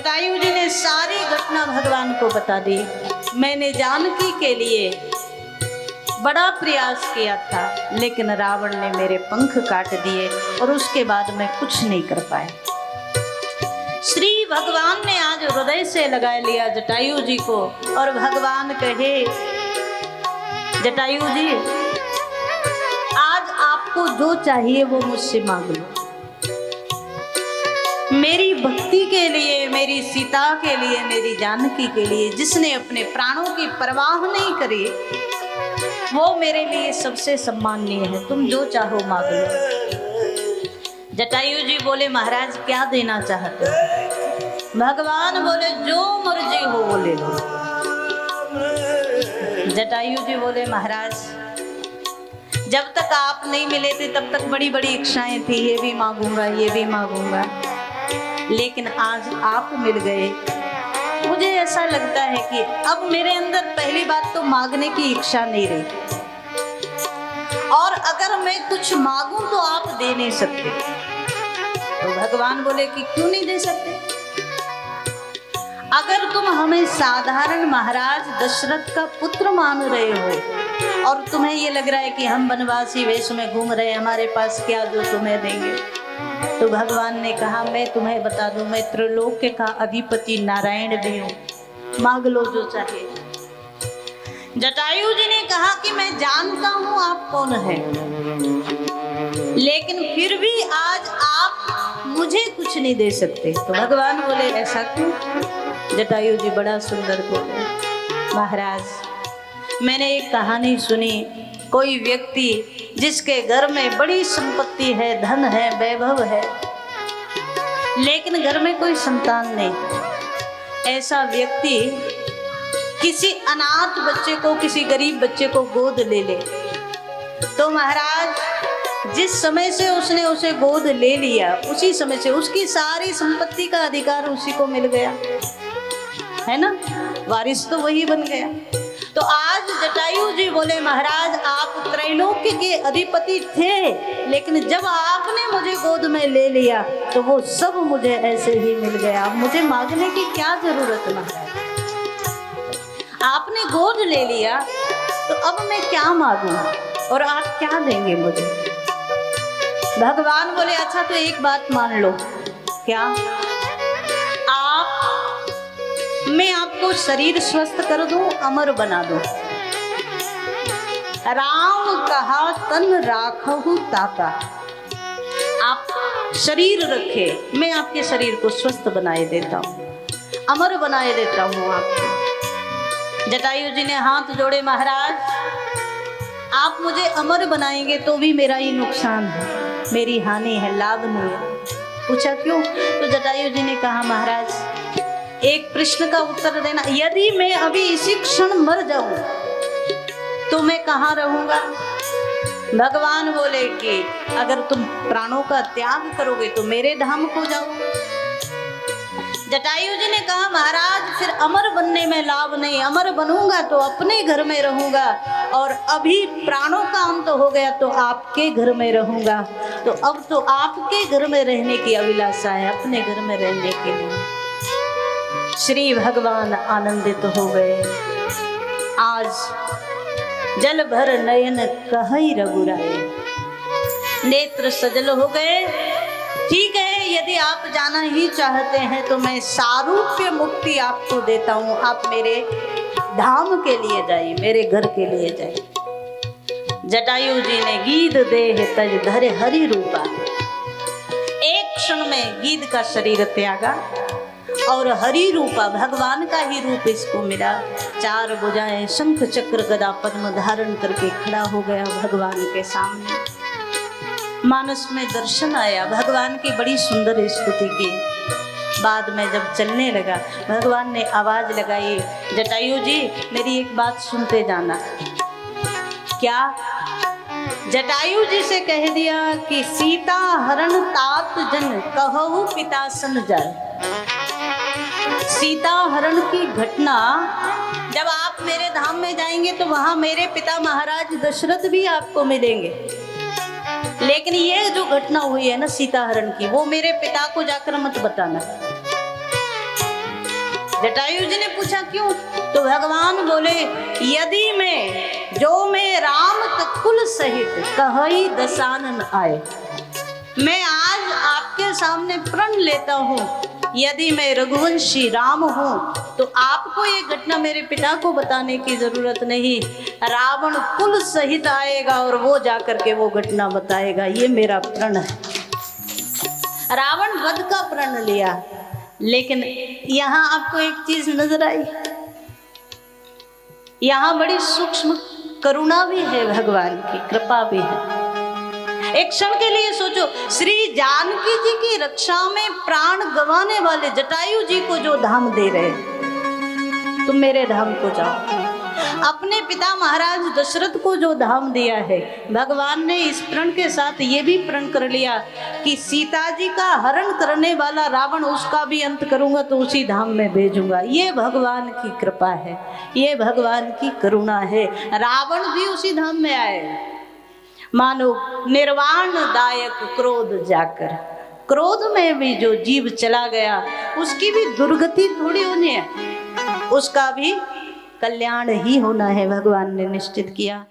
जटायु जी ने सारी घटना भगवान को बता दी। मैंने जानकी के लिए बड़ा प्रयास किया था, लेकिन रावण ने मेरे पंख काट दिए और उसके बाद मैं कुछ नहीं कर पाया। श्री भगवान ने आज हृदय से लगा लिया जटायु जी को, और भगवान कहे जटायु जी, आज आपको जो चाहिए वो मुझसे मांग लो। मेरी भक्ति के लिए, मेरी सीता के लिए, मेरी जानकी के लिए, जिसने अपने प्राणों की परवाह नहीं करी, वो मेरे लिए सबसे सम्माननीय है। तुम जो चाहो मांग लो। जटायु जी बोले, महाराज क्या देना चाहते हो? भगवान बोले, जो मर्जी हो वो ले लो। जटायु जी बोले, महाराज जब तक आप नहीं मिले थे तब तक बड़ी बड़ी इच्छाएं थी, ये भी मांगूंगा, ये भी मांगूंगा, लेकिन आज आप मिल गए, मुझे ऐसा लगता है कि अब मेरे अंदर पहली बात तो मांगने की इच्छा नहीं रही, और अगर मैं कुछ मांगूं तो आप दे नहीं सकते। तो भगवान बोले कि क्यों नहीं दे सकते? अगर तुम हमें साधारण महाराज दशरथ का पुत्र मान रहे हो और तुम्हें ये लग रहा है कि हम वनवासी वेश में घूम रहे हैं, हमारे पास क्या जो तुम्हें देंगे, तो भगवान ने कहा मैं तुम्हें बता दूं, मैं त्रिलोक का अधिपति नारायण भी हूं, मांग लो जो चाहिए। जटायु जी ने कहा कि मैं जानता हूं आप कौन है, लेकिन फिर भी आज आप मुझे कुछ नहीं दे सकते। तो भगवान बोले, ऐसा क्यों? जटायु जी बड़ा सुंदर बोले, महाराज मैंने एक कहानी सुनी, कोई व्यक्ति जिसके घर में बड़ी संपत्ति है, धन है, वैभव है, लेकिन घर में कोई संतान नहीं। ऐसा व्यक्ति किसी अनाथ बच्चे को, किसी गरीब बच्चे को गोद ले ले, तो महाराज जिस समय से उसने उसे गोद ले लिया, उसी समय से उसकी सारी संपत्ति का अधिकार उसी को मिल गया, है ना? वारिस तो वही बन गया। तो आज जटायु जी बोले, महाराज आप त्रैलोक्य के अधिपति थे, लेकिन जब आपने मुझे गोद में ले लिया तो वो सब मुझे ऐसे ही मिल गया। अब मुझे मांगने की क्या जरूरत है? आपने गोद ले लिया तो अब मैं क्या मांगूं और आप क्या देंगे मुझे? भगवान बोले, अच्छा तो एक बात मान लो। क्या? मैं आपको शरीर स्वस्थ कर दूं, अमर बना दूं। राम कहा तन राखहु ताता। आप शरीर रखे, मैं आपके शरीर को स्वस्थ बनाए देता हूं, अमर बनाए देता हूं आपको। जटायु जी ने हाथ जोड़े, महाराज आप मुझे अमर बनाएंगे तो भी मेरा ही नुकसान है, मेरी हानि है, लाभ नहीं है। पूछा क्यों? तो जटायु जी ने कहा, महाराज एक प्रश्न का उत्तर देना, यदि मैं अभी इसी क्षण मर जाऊं तो मैं कहाँ रहूंगा? भगवान बोले कि अगर तुम प्राणों का त्याग करोगे तो मेरे धाम को जाओ। जटायु जी ने कहा, महाराज फिर अमर बनने में लाभ नहीं, अमर बनूंगा तो अपने घर में रहूंगा, और अभी प्राणों का अंत हो गया तो आपके घर में रहूंगा। तो अब तो आपके घर में रहने की अभिलाषा है, अपने घर में रहने के लिए। श्री भगवान आनंदित हो गए। आज जल भर नयन कहई रघुराई, नेत्र सजल हो गए। ठीक है, यदि आप जाना ही चाहते हैं तो मैं सारूप्य मुक्ति आपको देता हूँ, आप मेरे धाम के लिए जाइए, मेरे घर के लिए जाइए। जटायु जी ने गीध देह तज धरे हरि रूपा, एक क्षण में गीध का शरीर त्यागा और हरि रूपा भगवान का ही रूप इसको मिला। चार भुजाएं, शंख चक्र गदा पद्म धारण करके खड़ा हो गया भगवान के सामने। मानस में दर्शन आया, भगवान की बड़ी सुंदर स्तुति की। बाद में जब चलने लगा, भगवान ने आवाज लगाई, जटायु जी मेरी एक बात सुनते जाना। क्या? जटायु जी से कह दिया कि सीता हरण तात जन कहु पिता सन जल। सीता हरण की घटना, जब आप मेरे धाम में जाएंगे तो वहां मेरे पिता महाराज दशरथ भी आपको मिलेंगे, लेकिन ये जो घटना हुई है ना सीता हरण की, वो मेरे पिता को जाकर मत बताना। जटायु जी ने पूछा क्यों? तो भगवान बोले यदि मैं राम कुल सहित कहई दसानन आए, मैं आज आपके सामने प्रण लेता हूँ, यदि मैं रघुवंशी राम हूँ तो आपको ये घटना मेरे पिता को बताने की जरूरत नहीं, रावण कुल सहित आएगा और वो जाकर के वो घटना बताएगा, ये मेरा प्रण है। रावण वध का प्रण लिया, लेकिन यहाँ आपको एक चीज नजर आई, यहाँ बड़ी सूक्ष्म करुणा भी है, भगवान की कृपा भी है। एक क्षण के लिए सोचो, श्री जानकी जी की रक्षा में प्राण गंवाने वाले जटायु जी को जो धाम दे रहे, तुम मेरे धाम को जाओ। अपने पिता महाराज दशरथ को जो धाम दिया है, भगवान ने इस प्रण के साथ ये भी प्रण कर लिया कि सीता जी का हरण करने वाला रावण, उसका भी अंत करूंगा तो उसी धाम में भेजूंगा। ये भगवान की कृपा है, ये भगवान की करुणा है। रावण भी उसी धाम में आए, मानो निर्वाण दायक क्रोध जाकर, क्रोध में भी जो जीव चला गया उसकी भी दुर्गति थोड़ी होनी है, उसका भी कल्याण ही होना है, भगवान ने निश्चित किया।